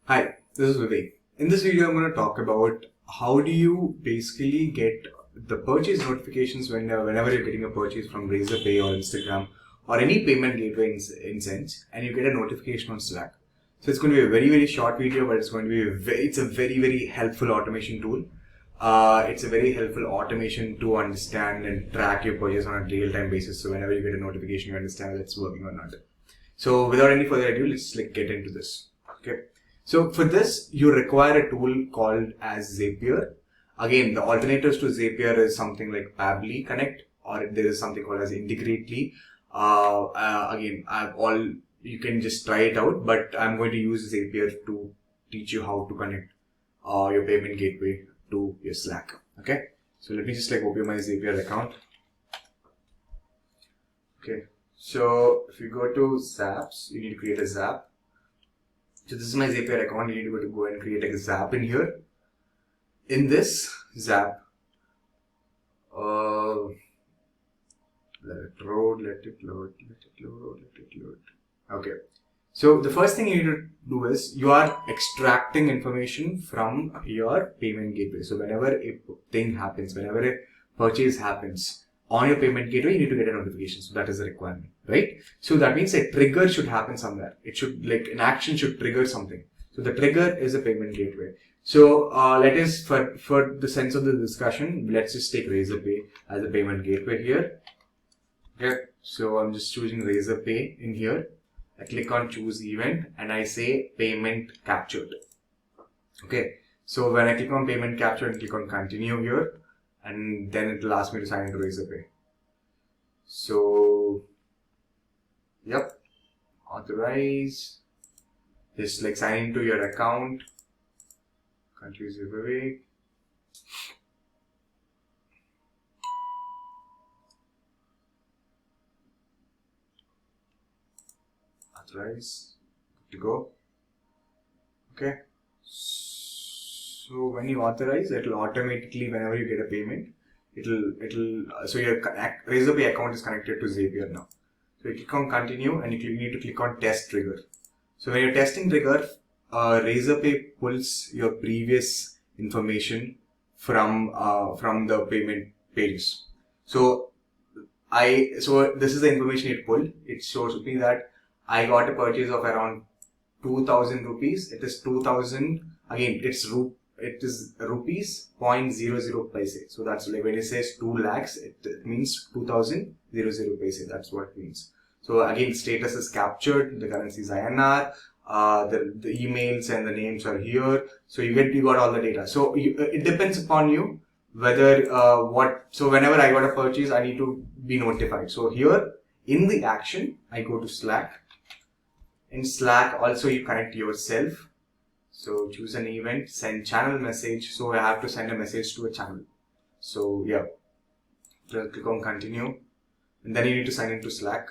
Hi, this is Vivek. In this video, I'm going to talk about how do you basically get the purchase notifications whenever you're getting a purchase from Razorpay or Instagram or any payment gateway in sense, and you get a notification on Slack. So it's going to be a very short video, but it's going to be it's a very helpful automation tool. It's a very helpful automation to understand and track your purchase on a real-time basis. So whenever you get a notification, you understand whether it's working or not. So without any further ado, let's get into this. Okay. So for this, you require a tool called as Zapier. Again, the alternatives to Zapier is something like Pabbly Connect, or there is something called as Integrately. You can just try it out, but I'm going to use Zapier to teach you how to connect your payment gateway to your Slack. Okay. So let me just open my Zapier account. Okay. So if you go to Zaps, you need to create a Zap. So this is my Zapier account. You need to go and create a Zap in here. In this Zap, let it load. Okay. So the first thing you need to do is you are extracting information from your payment gateway. So whenever a thing happens, whenever a purchase happens on your payment gateway, you need to get a notification. So that is a requirement, right? So that means a trigger should happen somewhere. It should an action should trigger something. So the trigger is a payment gateway. So let us, for the sense of the discussion, let's just take Razorpay as a payment gateway here. Okay. So I'm just choosing Razorpay in here. I click on choose event and I say payment captured. Okay. So when I click on payment captured and click on continue here, and then it will ask me to sign into Razorpay. So, yep, authorize, just sign into your account, country is Vivek. Authorize, good to go. Okay. So when you authorize, it will automatically, whenever you get a payment, so your Razorpay account is connected to Zapier now. So you click on continue and you need to click on test trigger. So when you're testing trigger, Razorpay pulls your previous information from the payment pages. So this is the information it pulled. It shows me that I got a purchase of around 2,000 rupees. It is 2,000. Again, it is rupees 0.00 paise. So that's when it says 2 lakhs, it means 2,000 paise. That's what it means. So again, status is captured. The currency is INR. The emails and the names are here. So you got all the data. So it depends upon you whether So whenever I got a purchase, I need to be notified. So here in the action, I go to Slack. In Slack, also you connect yourself. So choose an event, send channel message. So I have to send a message to a channel. So yeah, just click on continue, and then you need to sign into Slack.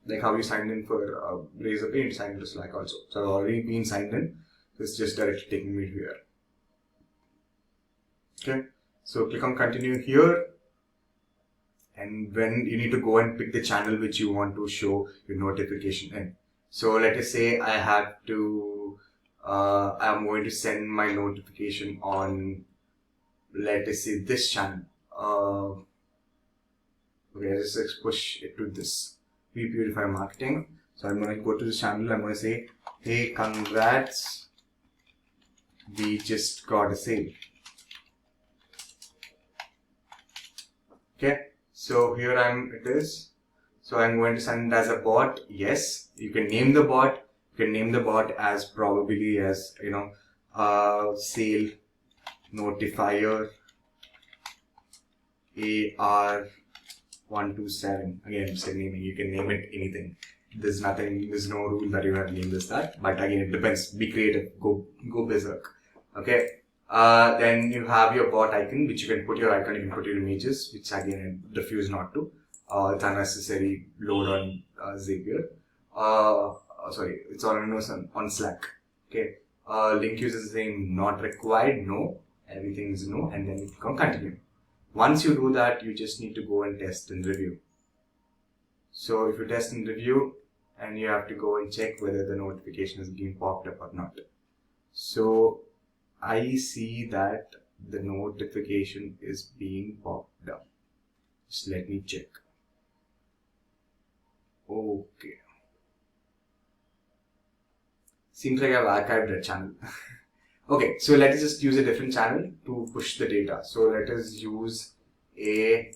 Like how you signed in for Razorpay, you need to sign into Slack also. So I've already been signed in. It's just directly taking me here. Okay. So click on continue here. And when you need to go and pick the channel which you want to show your notification in. So let us say I have to I'm going to send my notification on, let us say, this channel. Okay, let's push it to this. We Purify Marketing. So I'm going to go to this channel. I'm going to say, hey, congrats, we just got a sale. Okay, so here it is. So I'm going to send it as a bot. Yes, you can name the bot. You can name the bot as probably as, sale notifier AR127. Again, I'm still naming. You can name it anything. There's no rule that you have to name that. But again, it depends. Be creative. Go berserk. Okay. Then you have your bot icon, which you can put your icon. You can put your images, which again I refuse not to. It's unnecessary load on Zapier. Sorry, it's on Slack. Okay. Link users saying not required, no. Everything is no, and then you click on continue. Once you do that, you just need to go and test and review. So if you test and review, and you have to go and check whether the notification is being popped up or not. So I see that the notification is being popped up. Just let me check. Okay. Seems like I've archived that channel. Okay, so let us just use a different channel to push the data. So let us use a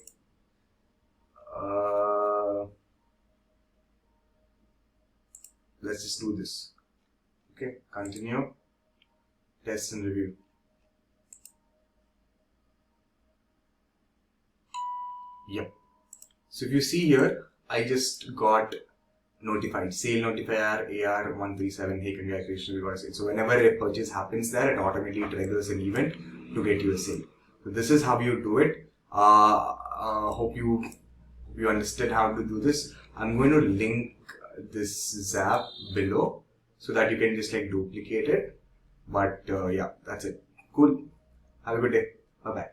let's just do this. Okay, continue, test and review. Yep. So if you see here, I just got notified, sale notifier AR137, hey congratulations, we got a sale. So whenever a purchase happens there, it automatically triggers an event to get you a sale. So this is how you do it. Hope you understood how to do this. I'm going to link this Zap below so that you can just like duplicate it. But yeah, that's it. Cool. Have a good day. Bye bye.